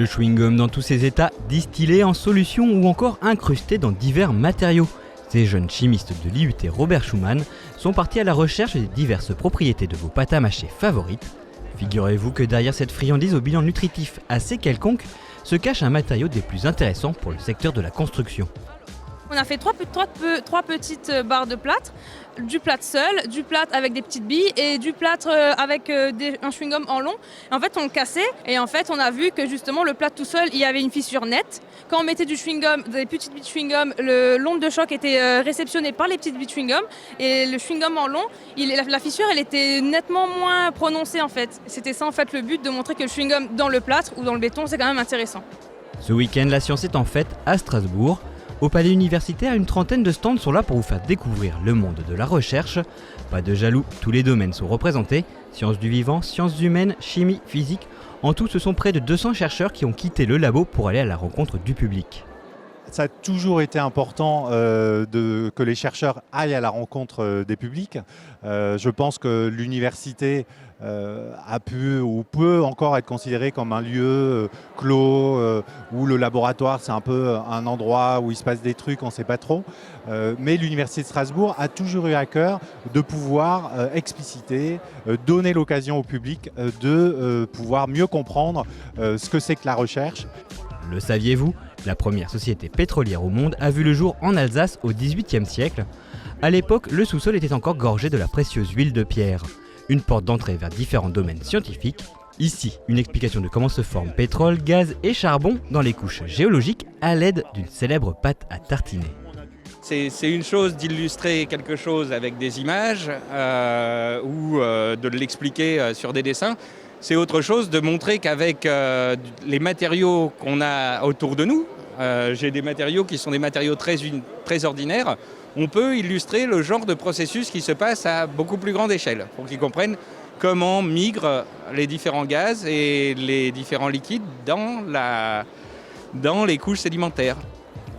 chewing-gum dans tous ses états, distillé en solution ou encore incrusté dans divers matériaux. Ces jeunes chimistes de l'IUT Robert Schuman sont partis à la recherche des diverses propriétés de vos pâtes à mâcher favorites. Figurez-vous que derrière cette friandise au bilan nutritif assez quelconque se cache un matériau des plus intéressants pour le secteur de la construction. On a fait trois petites barres de plâtre, du plâtre seul, du plâtre avec des petites billes et du plâtre avec un chewing-gum en long. Et en fait, on le cassait et en fait, on a vu que justement le plâtre tout seul, il y avait une fissure nette. Quand on mettait du chewing-gum, des petites billes de chewing-gum, l'onde de choc était réceptionnée par les petites billes de chewing-gum et le chewing-gum en long, la fissure, elle était nettement moins prononcée en fait. C'était ça en fait le but, de montrer que le chewing-gum dans le plâtre ou dans le béton, c'est quand même intéressant. Ce week-end, la science est en fête à Strasbourg. Au palais universitaire, une trentaine de stands sont là pour vous faire découvrir le monde de la recherche. Pas de jaloux, tous les domaines sont représentés. Sciences du vivant, sciences humaines, chimie, physique. En tout, ce sont près de 200 chercheurs qui ont quitté le labo pour aller à la rencontre du public. Ça a toujours été important que les chercheurs aillent à la rencontre des publics. Je pense que l'université a pu ou peut encore être considérée comme un lieu clos où le laboratoire c'est un peu un endroit où il se passe des trucs, on ne sait pas trop. Mais l'Université de Strasbourg a toujours eu à cœur de pouvoir expliciter, donner l'occasion au public de pouvoir mieux comprendre ce que c'est que la recherche. Le saviez-vous ? La première société pétrolière au monde a vu le jour en Alsace au XVIIIe siècle. À l'époque, le sous-sol était encore gorgé de la précieuse huile de pierre. Une porte d'entrée vers différents domaines scientifiques. Ici, une explication de comment se forment pétrole, gaz et charbon dans les couches géologiques à l'aide d'une célèbre pâte à tartiner. C'est une chose d'illustrer quelque chose avec des images ou de l'expliquer sur des dessins. C'est autre chose de montrer qu'avec les matériaux qu'on a autour de nous, j'ai des matériaux qui sont des matériaux très ordinaires, on peut illustrer le genre de processus qui se passe à beaucoup plus grande échelle, pour qu'ils comprennent comment migrent les différents gaz et les différents liquides dans les couches sédimentaires.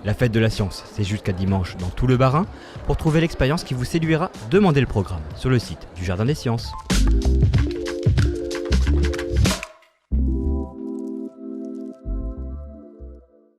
La fête de la science, c'est jusqu'à dimanche dans tout le Bas-Rhin. Pour trouver l'expérience qui vous séduira, demandez le programme sur le site du Jardin des Sciences.